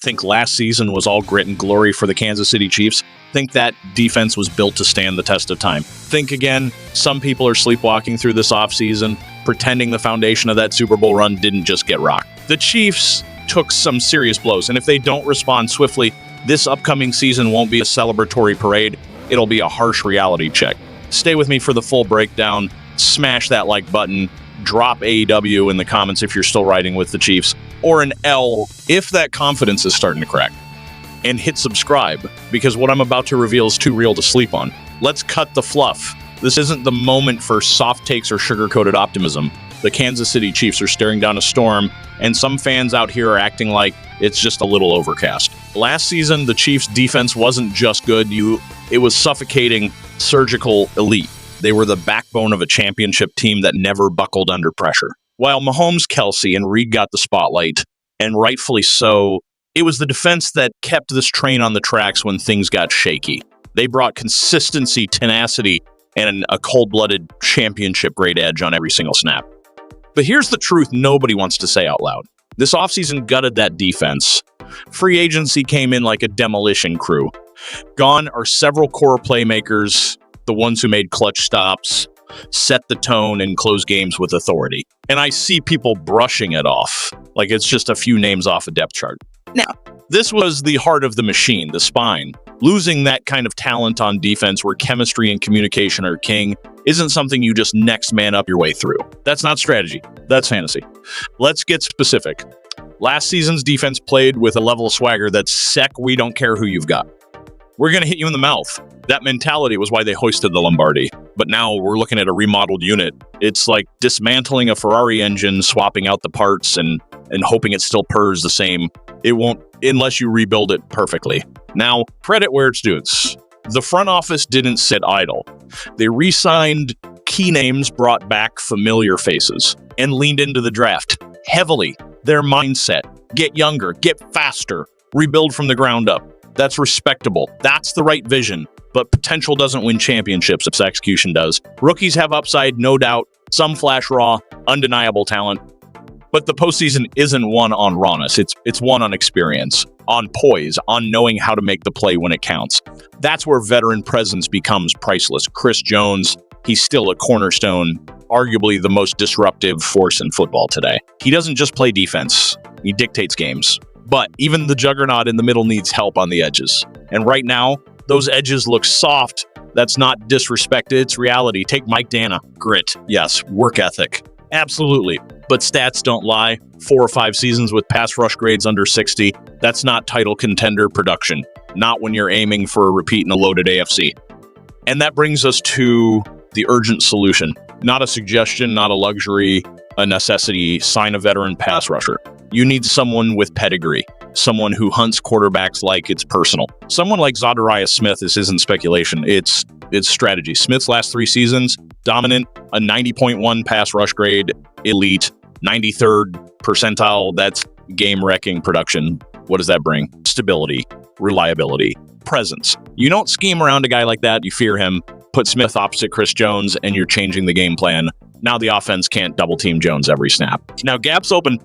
think last season was all grit and glory for the Kansas City Chiefs. Think that defense was built to stand the test of time. Think again, some people are sleepwalking through this offseason, pretending the foundation of that Super Bowl run didn't just get rocked. The Chiefs took some serious blows, and if they don't respond swiftly, this upcoming season won't be a celebratory parade. It'll be a harsh reality check. Stay with me for the full breakdown. Smash that like button. Drop AEW in the comments if you're still riding with the Chiefs, or an L if that confidence is starting to crack. And hit subscribe, because what I'm about to reveal is too real to sleep on. Let's cut the fluff. This isn't the moment for soft takes or sugar-coated optimism. The Kansas City Chiefs are staring down a storm, and some fans out here are acting like it's just a little overcast. Last season, the Chiefs' defense wasn't just good. It was suffocating, surgical elite. They were the backbone of a championship team that never buckled under pressure. While Mahomes, Kelce, and Reed got the spotlight, and rightfully so, it was the defense that kept this train on the tracks when things got shaky. They brought consistency, tenacity, and a cold-blooded championship-grade edge on every single snap. But here's the truth nobody wants to say out loud. This offseason gutted that defense. Free agency came in like a demolition crew. Gone are several core playmakers, the ones who made clutch stops, set the tone, and close games with authority. And I see people brushing it off like it's just a few names off a depth chart. Now, this was the heart of the machine, the spine. Losing that kind of talent on defense where chemistry and communication are king isn't something you just next man up your way through. That's not strategy. That's fantasy. Let's get specific. Last season's defense played with a level of swagger that's sec, we don't care who you've got. We're going to hit you in the mouth. That mentality was why they hoisted the Lombardi. But now we're looking at a remodeled unit. It's like dismantling a Ferrari engine, swapping out the parts, and hoping it still purrs the same. It won't unless you rebuild it perfectly. Now, credit where it's due. The front office didn't sit idle. They re-signed key names, brought back familiar faces, and leaned into the draft heavily. Their mindset: get younger, get faster, rebuild from the ground up. That's respectable. That's the right vision. But potential doesn't win championships if execution does. Rookies have upside, no doubt. Some flash raw, undeniable talent. But the postseason isn't won on rawness. It's won on experience, on poise, on knowing how to make the play when it counts. That's where veteran presence becomes priceless. Chris Jones, he's still a cornerstone, arguably the most disruptive force in football today. He doesn't just play defense. He dictates games. But even the juggernaut in the middle needs help on the edges. And right now, those edges look soft. That's not disrespect, it's reality. Take Mike Dana. Grit, yes. Work ethic, absolutely. But stats don't lie. 4 or 5 seasons with pass rush grades under 60. That's not title contender production. Not when you're aiming for a repeat in a loaded AFC. And that brings us to the urgent solution. Not a suggestion, not a luxury, a necessity. Sign a veteran pass rusher. You need someone with pedigree, someone who hunts quarterbacks like it's personal. Someone like Zadariah Smith, this isn't speculation, it's strategy. Smith's last 3 seasons, dominant, a 90.1 pass rush grade, elite, 93rd percentile, that's game-wrecking production. What does that bring? Stability, reliability, presence. You don't scheme around a guy like that, you fear him. Put Smith opposite Chris Jones, and you're changing the game plan. Now the offense can't double-team Jones every snap. Now gaps open.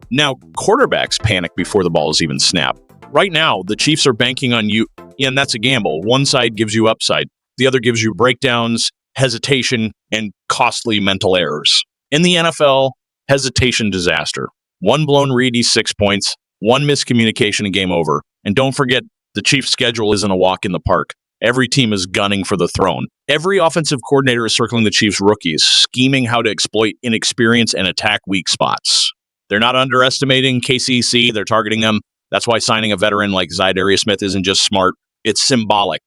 Now, quarterbacks panic before the ball is even snapped. Right now, the Chiefs are banking on you, and that's a gamble. One side gives you upside. The other gives you breakdowns, hesitation, and costly mental errors. In the NFL, hesitation disaster. One blown read, 6 points. One miscommunication and game over. And don't forget, the Chiefs' schedule isn't a walk in the park. Every team is gunning for the throne. Every offensive coordinator is circling the Chiefs' rookies, scheming how to exploit inexperience and attack weak spots. They're not underestimating KCC. They're targeting them. That's why signing a veteran like Zadariah Smith isn't just smart. It's symbolic.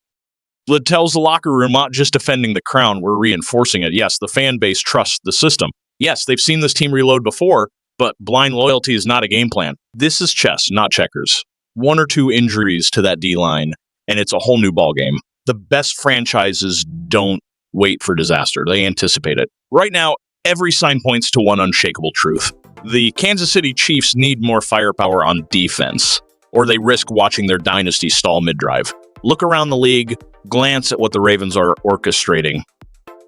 It tells the locker room, not just defending the crown, we're reinforcing it. Yes, the fan base trusts the system. Yes, they've seen this team reload before, but blind loyalty is not a game plan. This is chess, not checkers. 1 or 2 injuries to that D-line, and it's a whole new ballgame. The best franchises don't wait for disaster. They anticipate it. Right now, every sign points to one unshakable truth. The Kansas City Chiefs need more firepower on defense, or they risk watching their dynasty stall mid-drive. Look around the league, glance at what the Ravens are orchestrating.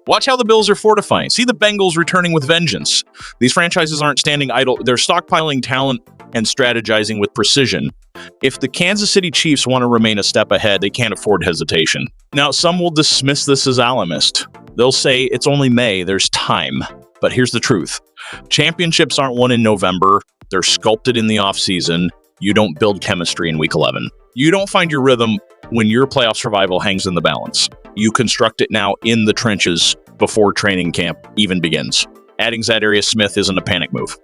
Watch how the Bills are fortifying. See the Bengals returning with vengeance. These franchises aren't standing idle. They're stockpiling talent and strategizing with precision. If the Kansas City Chiefs want to remain a step ahead, they can't afford hesitation. Now, some will dismiss this as alarmist. They'll say it's only May, there's time. But here's the truth. Championships aren't won in November. They're sculpted in the offseason. You don't build chemistry in Week 11. You don't find your rhythm when your playoff survival hangs in the balance. You construct it now in the trenches before training camp even begins. Adding Zadarius Smith isn't a panic move.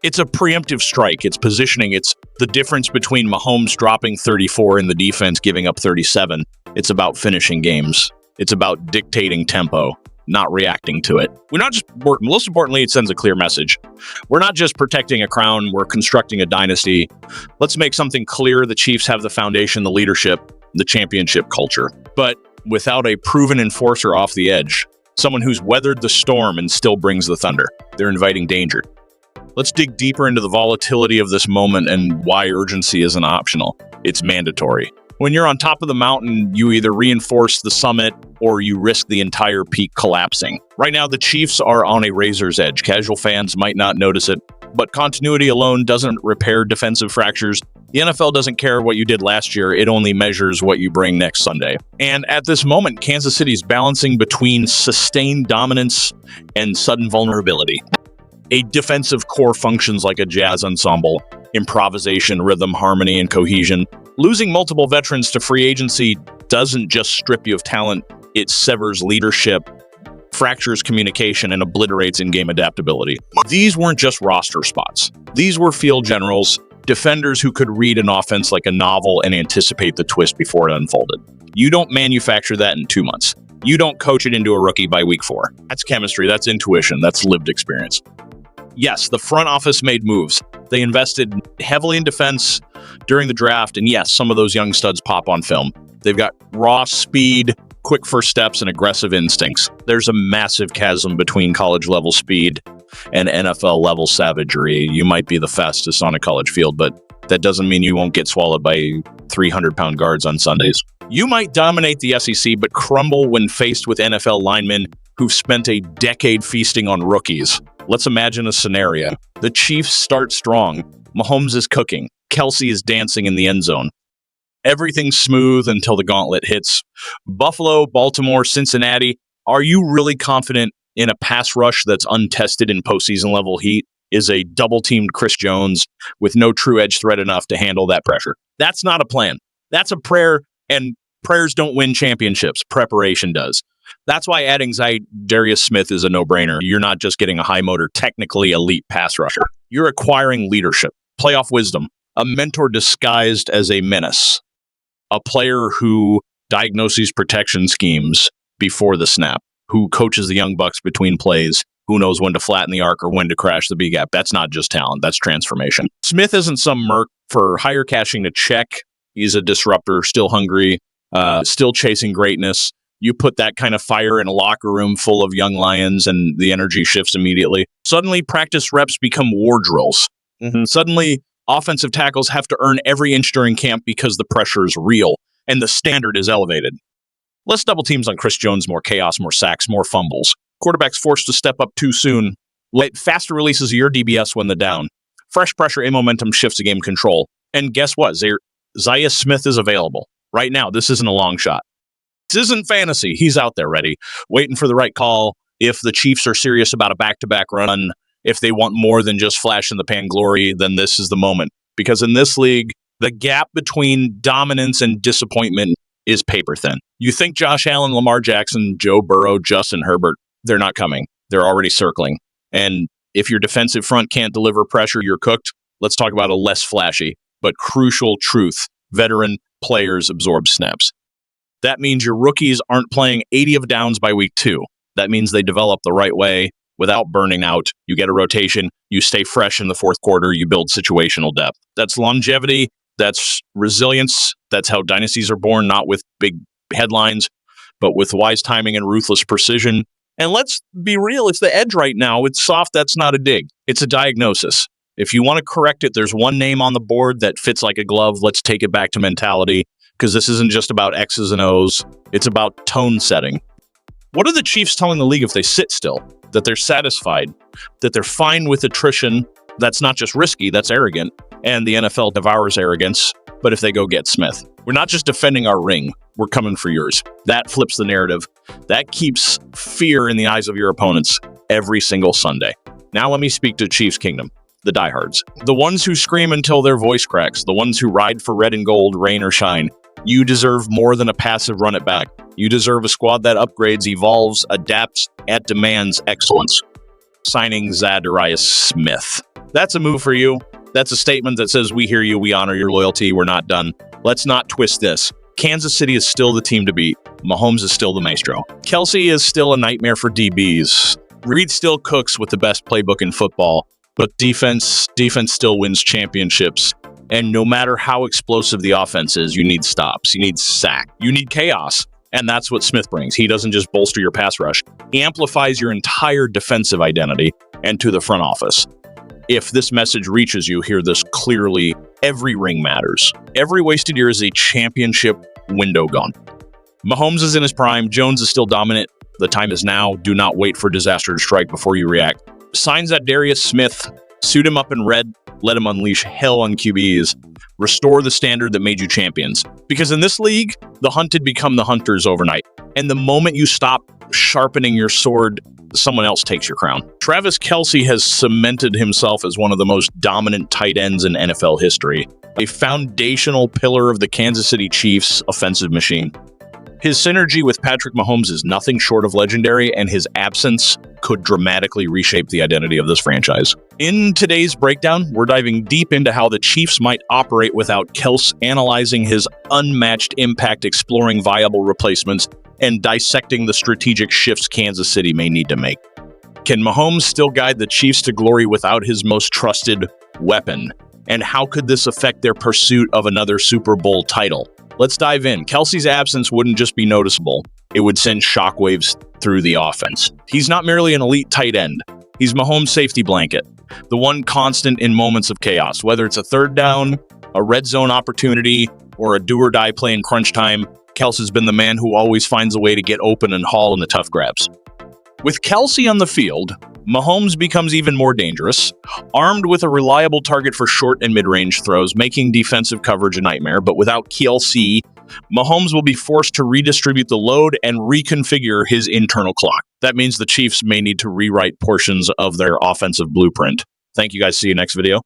It's a preemptive strike. It's positioning. It's the difference between Mahomes dropping 34 and the defense giving up 37. It's about finishing games. It's about dictating tempo, not reacting to it. Most importantly, it sends a clear message. We're not just protecting a crown, we're constructing a dynasty. Let's make something clear. The Chiefs have the foundation, the leadership, the championship culture. But without a proven enforcer off the edge, someone who's weathered the storm and still brings the thunder, they're inviting danger. Let's dig deeper into the volatility of this moment and why urgency isn't optional. It's mandatory. When you're on top of the mountain, you either reinforce the summit or you risk the entire peak collapsing. Right now, the Chiefs are on a razor's edge. Casual fans might not notice it, but continuity alone doesn't repair defensive fractures. The NFL doesn't care what you did last year. It only measures what you bring next Sunday. And at this moment, Kansas City's balancing between sustained dominance and sudden vulnerability. A defensive core functions like a jazz ensemble. Improvisation, rhythm, harmony, and cohesion. Losing multiple veterans to free agency doesn't just strip you of talent, it severs leadership, fractures communication, and obliterates in-game adaptability. These weren't just roster spots. These were field generals, defenders who could read an offense like a novel and anticipate the twist before it unfolded. You don't manufacture that in 2 months. You don't coach it into a rookie by week 4. That's chemistry, that's intuition, that's lived experience. Yes, the front office made moves. They invested heavily in defense during the draft, and yes, some of those young studs pop on film. They've got raw speed, quick first steps, and aggressive instincts. There's a massive chasm between college-level speed and NFL-level savagery. You might be the fastest on a college field, but that doesn't mean you won't get swallowed by 300-pound guards on Sundays. You might dominate the SEC, but crumble when faced with NFL linemen who've spent a decade feasting on rookies. Let's imagine a scenario. The Chiefs start strong. Mahomes is cooking. Kelce is dancing in the end zone. Everything's smooth until the gauntlet hits. Buffalo, Baltimore, Cincinnati. Are you really confident in a pass rush that's untested in postseason level heat? Is a double-teamed Chris Jones with no true edge threat enough to handle that pressure? That's not a plan. That's a prayer, and prayers don't win championships. Preparation does. That's why adding Zadarius Smith is a no-brainer. You're not just getting a high-motor, technically elite pass rusher. You're acquiring leadership, playoff wisdom, a mentor disguised as a menace, a player who diagnoses protection schemes before the snap, who coaches the young bucks between plays, who knows when to flatten the arc or when to crash the B-gap. That's not just talent, that's transformation. Smith isn't some merc for higher cashing to check. He's a disruptor, still hungry, still chasing greatness. You put that kind of fire in a locker room full of young lions and the energy shifts immediately. Suddenly, practice reps become war drills. Suddenly, offensive tackles have to earn every inch during camp because the pressure is real and the standard is elevated. Less double teams on Chris Jones, more chaos, more sacks, more fumbles. Quarterbacks forced to step up too soon. Faster releases of your DBS when the down. Fresh pressure and momentum shifts the game control. And guess what? Zadarius Smith is available. Right now, this isn't a long shot. This isn't fantasy. He's out there ready, waiting for the right call. If the Chiefs are serious about a back-to-back run, if they want more than just flash-in-the-pan glory, then this is the moment. Because in this league, the gap between dominance and disappointment is paper thin. You think Josh Allen, Lamar Jackson, Joe Burrow, Justin Herbert, they're not coming. They're already circling. And if your defensive front can't deliver pressure, you're cooked. Let's talk about a less flashy, but crucial truth. Veteran players absorb snaps. That means your rookies aren't playing 80 of downs by week 2. That means they develop the right way without burning out. You get a rotation. You stay fresh in the fourth quarter. You build situational depth. That's longevity. That's resilience. That's how dynasties are born, not with big headlines, but with wise timing and ruthless precision. And let's be real. It's the edge right now. It's soft. That's not a dig. It's a diagnosis. If you want to correct it, there's one name on the board that fits like a glove. Let's take it back to mentality. Because this isn't just about X's and O's. It's about tone setting. What are the Chiefs telling the league if they sit still? That they're satisfied, that they're fine with attrition? That's not just risky, that's arrogant. And the NFL devours arrogance. But if they go get Smith, we're not just defending our ring, we're coming for yours. That flips the narrative. That keeps fear in the eyes of your opponents every single Sunday. Now let me speak to Chiefs Kingdom, the diehards. The ones who scream until their voice cracks, the ones who ride for red and gold, rain or shine. You deserve more than a passive run it back. You deserve a squad that upgrades, evolves, adapts, and demands excellence. Signing Zadarius Smith. That's a move for you. That's a statement that says, we hear you, we honor your loyalty, we're not done. Let's not twist this. Kansas City is still the team to beat. Mahomes is still the maestro. Kelce is still a nightmare for DBs. Reed still cooks with the best playbook in football, but defense still wins championships. And no matter how explosive the offense is, you need stops, you need sack, you need chaos. And that's what Smith brings. He doesn't just bolster your pass rush. He amplifies your entire defensive identity and to the front office. If this message reaches you, hear this clearly. Every ring matters. Every wasted year is a championship window gone. Mahomes is in his prime. Jones is still dominant. The time is now. Do not wait for disaster to strike before you react. Signs Zadarius Smith. Suit him up in red. Let him unleash hell on QBs. Restore the standard that made you champions. Because in this league, the hunted become the hunters overnight. And the moment you stop sharpening your sword, someone else takes your crown. Travis Kelce has cemented himself as one of the most dominant tight ends in NFL history, a foundational pillar of the Kansas City Chiefs offensive machine. His synergy with Patrick Mahomes is nothing short of legendary, and his absence could dramatically reshape the identity of this franchise. In today's breakdown, we're diving deep into how the Chiefs might operate without Kelce, analyzing his unmatched impact, exploring viable replacements, and dissecting the strategic shifts Kansas City may need to make. Can Mahomes still guide the Chiefs to glory without his most trusted weapon? And how could this affect their pursuit of another Super Bowl title? Let's dive in. Kelce's absence wouldn't just be noticeable. It would send shockwaves through the offense. He's not merely an elite tight end. He's Mahomes' safety blanket, the one constant in moments of chaos. Whether it's a third down, a red zone opportunity, or a do-or-die play in crunch time, Kelce's been the man who always finds a way to get open and haul in the tough grabs. With Kelce on the field, Mahomes becomes even more dangerous, armed with a reliable target for short and mid-range throws, making defensive coverage a nightmare. But without Kelce, Mahomes will be forced to redistribute the load and reconfigure his internal clock. That means the Chiefs may need to rewrite portions of their offensive blueprint. Thank you guys. See you next video.